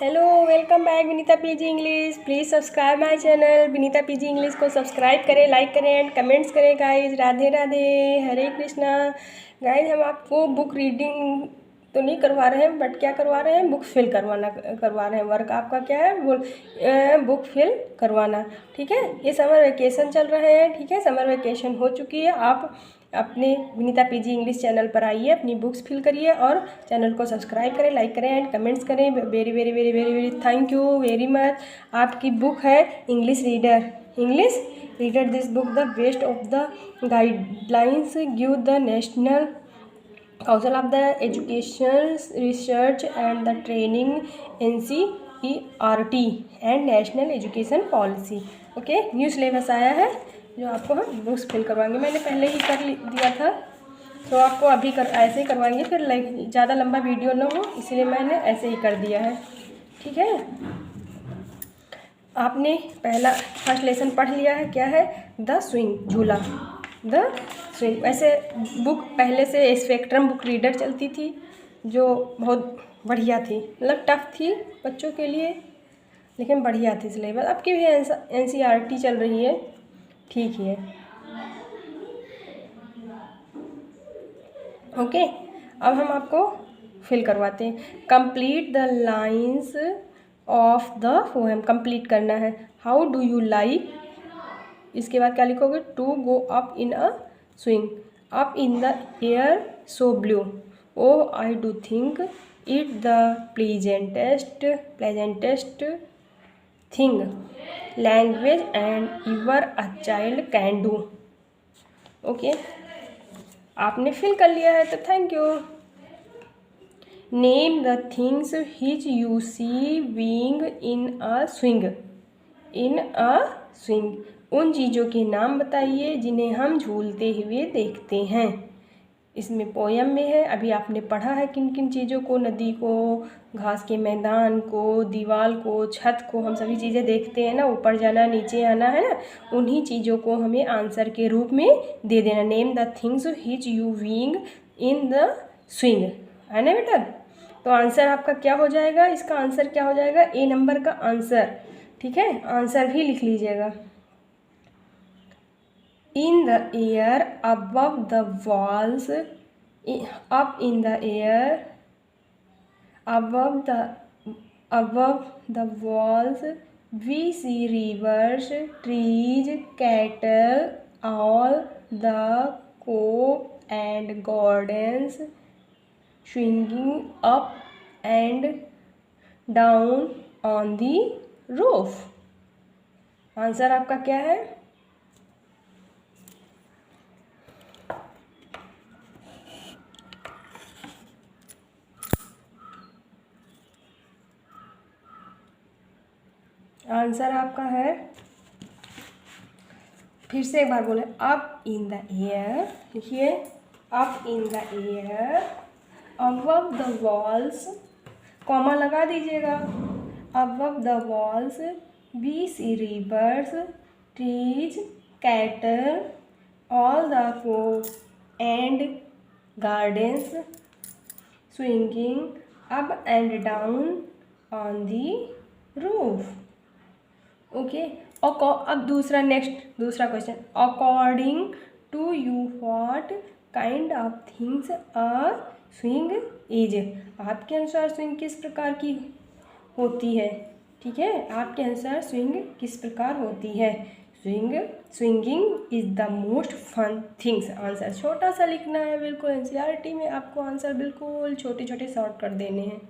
Hello, welcome back Vinita PG English. Please subscribe my channel Vinita PG English को subscribe करें, like करें and comments करें guys. Radhe Radhe, हरे Krishna. Guys हम आपको बुक रीडिंग तो नहीं करवा रहे हैं, बट क्या करवा रहे हैं, बुक फिल करवा रहे हैं। वर्क आपका क्या है, बुक फिल करवाना। ठीक है, ये समर वेकेशन चल रहे हैं। ठीक है, समर वेकेशन हो चुकी है। आप अपने विनीता पीजी इंग्लिश चैनल पर आइए, अपनी बुक्स फिल करिए और चैनल को सब्सक्राइब करें, लाइक करें एंड कमेंट्स करें। Very very very very very thank you very much. आपकी बुक है English reader this book the best of the guidelines give the national council of the education research and the training NCERT and national education policy. Okay, new syllabus आया है जो आपको हम books fill करवाएंगे। मैंने पहले ही कर दिया था, तो आपको अभी ऐसे ही करवाएंगे, फिर ज़्यादा लंबा वीडियो ना हो इसलिए मैंने ऐसे ही कर दिया है। ठीक है, आपने फर्स्ट लेसन पढ़ लिया है, क्या है, द स्विंग, झूला, द स्विंग। वैसे बुक पहले से स्पेक्ट्रम बुक रीडर चलती थी जो बहुत बढ़िया थी, मतलब टफ थी बच्चों के लिए लेकिन बढ़िया थी सिलेबस। अब की भी NCERT चल रही है, ठीक ही है। ओके, अब हम आपको फिल करवाते हैं। Complete the lines of the poem, complete करना है। हाउ डू यू लाइक, इसके बाद क्या लिखोगे, to go up in a swing, up in the air so blue, oh I do think it the pleasantest thing language and ever a child can do. Okay, आपने fill कर लिया है तो thank you. Name the things which you see being in a swing, उन चीज़ों के नाम बताइए जिन्हें हम झूलते हुए देखते हैं। इसमें पोयम में है, अभी आपने पढ़ा है किन किन चीज़ों को, नदी को, घास के मैदान को, दीवार को, छत को, हम सभी चीज़ें देखते हैं ना, ऊपर जाना नीचे आना है ना, उन्हीं चीज़ों को हमें आंसर के रूप में दे देना। Name the things which you being in the swing, है ना बेटा। तो आंसर आपका क्या हो जाएगा, इसका आंसर क्या हो जाएगा, ए नंबर का आंसर। ठीक है, आंसर भी लिख लीजिएगा। इन the air above the walls, up in the air above the walls we see rivers, trees, cattle, all the cove and gardens swinging up and down on the roof। Answer आपका क्या है, answer आपका है, फिर से एक बार बोले, अप इन द एयर, लिखिए, up in the air above the walls, comma लगा दीजिएगा, above the walls we see rivers, trees, cattle, all the cove and gardens swinging up and down on the roof. Okay, अब दूसरा question, according to you what kind of things a swing is, आपके अनुसार swing किस प्रकार की होती है। ठीक है, आपके अनुसार स्विंग किस प्रकार होती है। Swinging is the most fun things, answer छोटा सा लिखना है, बिल्कुल NCERT में आपको आंसर बिल्कुल छोटे छोटे शॉर्ट कर देने हैं।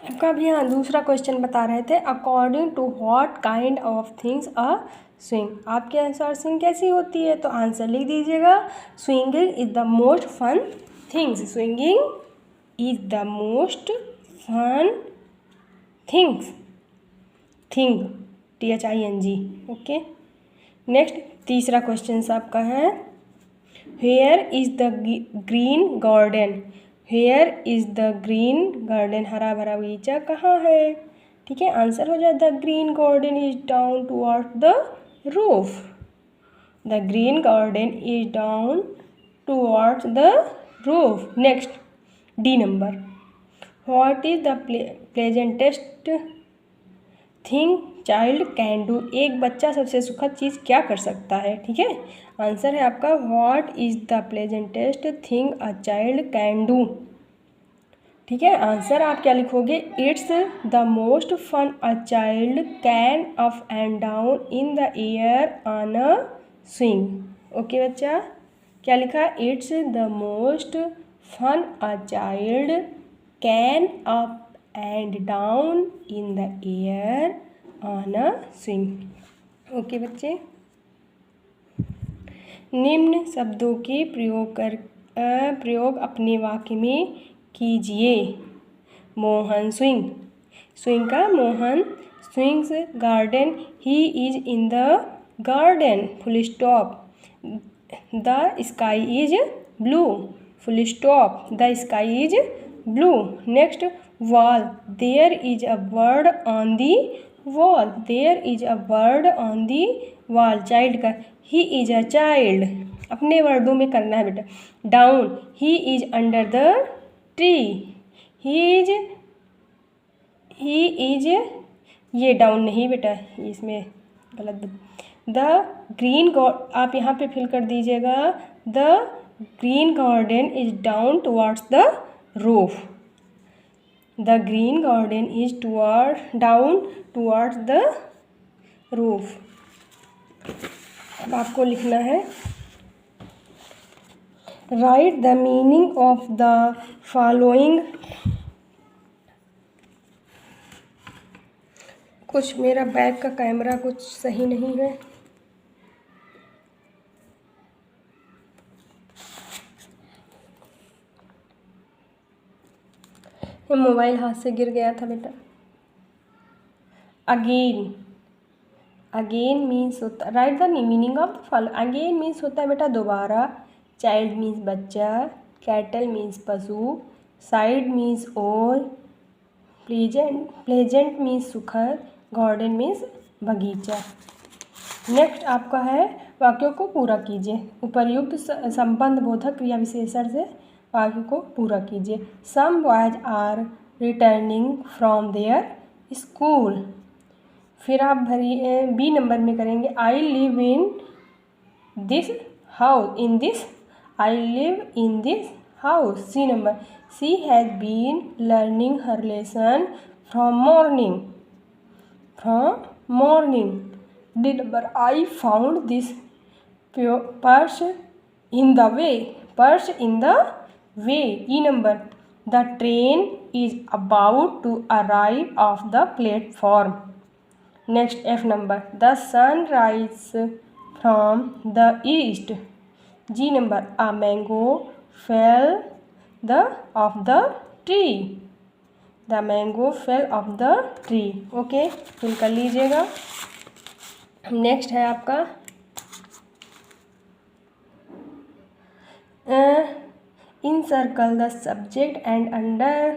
आपका भी यहाँ दूसरा क्वेश्चन बता रहे थे, according to what kind of things a swing, आपके अनुसार स्विंग कैसी होती है, तो आंसर लिख दीजिएगा, swinging is the most fun things, swinging is the most fun thing THING, okay. Next तीसरा क्वेश्चन आपका है, where is the green garden. Where is the green garden, हरा भरा बगीचा कहाँ है। ठीक है, आंसर हो जाए the green garden is down toward the roof. The green garden is down towards the roof. Next D number, what is the pleasantest thing child can do. एक बच्चा सबसे सुखद चीज़ क्या कर सकता है। ठीक है, आंसर है आपका what is the pleasantest thing a child can do. ठीक है, आंसर आप क्या लिखोगे, it's the most fun a child can up and down in the air on a swing. Okay बच्चा, क्या लिखा, it's the most fun a child can up and down in the air on a swing. Okay बच्चे, निम्न शब्दों के प्रयोग अपने वाक्य में कीजिए। मोहन स्विंग, स्विंग का Mohan swings garden, he is in the garden, full stop. The sky is blue, full stop, the sky is blue. Next wall, there is a bird on the wall, there is a bird on the wall. Child का, he is a child, अपने वर्डों में करना है बेटा। Down, he is under the tree, he is, ये down नहीं बेटा, इसमें गलत। द ग्रीन आप यहाँ पे फिल कर दीजिएगा, the green garden is down towards the roof. The green garden is down towards the roof. अब आपको लिखना है, right the meaning of the following. कुछ मेरा बैक का कैमरा कुछ सही नहीं है, मोबाइल हाथ से गिर गया था बेटा। अगेन, अगेन मीन्स होता, right the meaning of the follow. Again means होता है बेटा दोबारा, चाइल्ड मीन्स बच्चा, कैटल मीन्स पशु, साइड मीन्स और, प्लेजेंट मीन्स सुखद, गार्डन मीन्स बगीचा। नेक्स्ट आपका है, वाक्यों को पूरा कीजिए। उपर्युक्त संबंध बोधक क्रिया विशेषण से वाक्य को पूरा कीजिए। Some boys are returning from their school. फिर आप बी नंबर में करेंगे, I live in this house, in this, I live in this house. C number, she has been learning her lesson from morning. D number, I found this purse in the way, purse in the way. E number, the train is about to arrive of the platform. Next F number, the sun rise from the east. G number, a mango fell off the tree, the mango fell off the tree. Okay, fill कर लीजिएगा। Next है आपका encircle the subject and under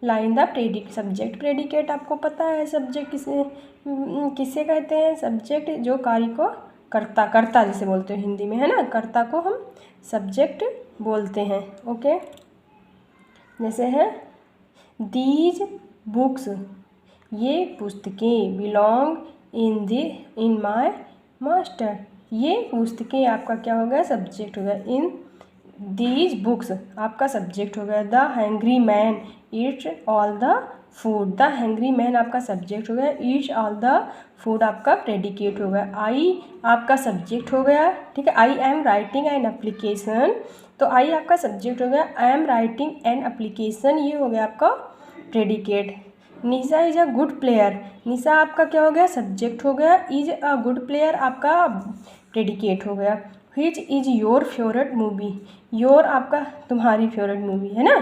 line the predicate. Subject predicate आपको पता है, subject किसे कहते हैं, सब्जेक्ट जो कार्य को कर्ता जिसे बोलते हैं हिंदी में, है ना, कर्ता को हम सब्जेक्ट बोलते हैं। ओके, जैसे है दीज बुक्स, ये पुस्तकें, बिलोंग इन माय मास्टर, ये पुस्तकें आपका क्या हो गया, सब्जेक्ट हो गया। इन दीज बुक्स आपका सब्जेक्ट हो गया। The hungry man eats all the food, the hungry man आपका सब्जेक्ट हो गया। ईट्स ऑल द फूड आपका प्रेडिकेट हो गया। आई आपका सब्जेक्ट हो गया। ठीक है, I am writing an application, तो आई आपका सब्जेक्ट हो गया। I am writing an application, ये हो गया आपका predicate. Nisha is a good player, Nisha आपका क्या हो गया, सब्जेक्ट हो गया। इज अ गुड प्लेयर आपका प्रेडिकेट हो गया। Which is your favourite movie, your आपका तुम्हारी फेवरेट मूवी है ना,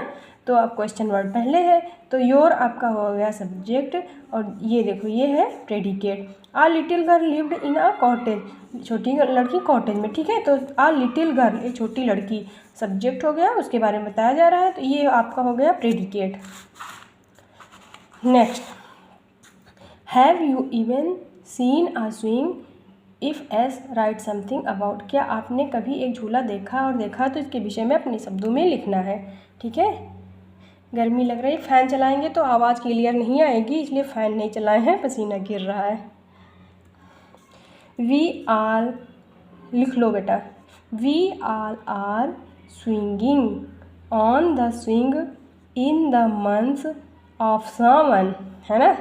तो अब क्वेश्चन वर्ड पहले है, तो योर आपका हो गया सब्जेक्ट, और ये देखो ये है predicate. Uh little girl lived in a cottage, छोटी लड़की कॉटेज में, ठीक है। तो आ लिटिल गर्ल, एक छोटी लड़की, सब्जेक्ट हो गया, उसके बारे में बताया जा रहा है, तो ये आपका हो गया predicate. Next, have you even seen a swing if S right something about, क्या आपने कभी एक झूला देखा, और देखा तो इसके विषय में अपने शब्दों में लिखना है, ठीक है। गर्मी लग रही, फ़ैन चलाएंगे तो आवाज़ क्लियर नहीं आएगी, इसलिए फ़ैन नहीं चलाए हैं, पसीना गिर रहा है। वी आल, लिख लो बेटा, we all are swinging on the swing in the month of Sawan, है ना।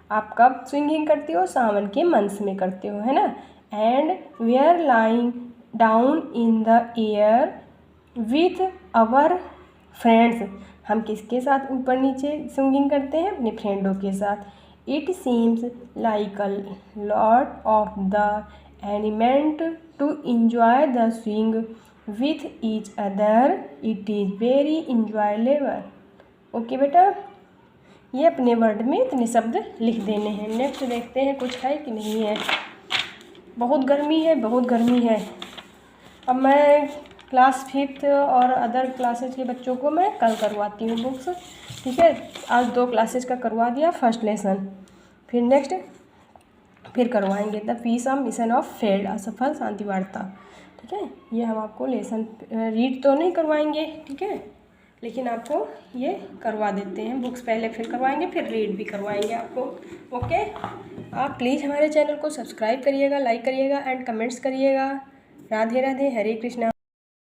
आप कब स्विंगिंग करते हो, सावन के मंथ में करते हो, है ना। And we are lying down in the air with our friends, हम किसके साथ ऊपर नीचे स्विंगिंग करते हैं, अपने फ्रेंडों के साथ। It seems like a lot of the element to enjoy the swing with each other, it is very enjoyable. Okay बेटा, ये अपने वर्ड में इतने शब्द लिख देने हैं। नेक्स्ट देखते हैं कुछ है कि नहीं है। बहुत गर्मी है, बहुत गर्मी है। अब मैं क्लास 5th और अदर क्लासेज के बच्चों को मैं कल करवाती हूँ बुक्स, ठीक है। आज 2 क्लासेज का करवा दिया, फर्स्ट लेसन, फिर नेक्स्ट फिर करवाएंगे the peace of mission of failed, असफल शांति वार्ता, ठीक है। ये हम आपको लेसन रीड तो नहीं करवाएंगे, ठीक है, लेकिन आपको ये करवा देते हैं। बुक्स पहले फिर करवाएंगे, फिर रीड भी करवाएंगे आपको। ओके, आप प्लीज़ हमारे चैनल को सब्सक्राइब करिएगा, लाइक करिएगा एंड कमेंट्स करिएगा। राधे राधे, हरे कृष्णा।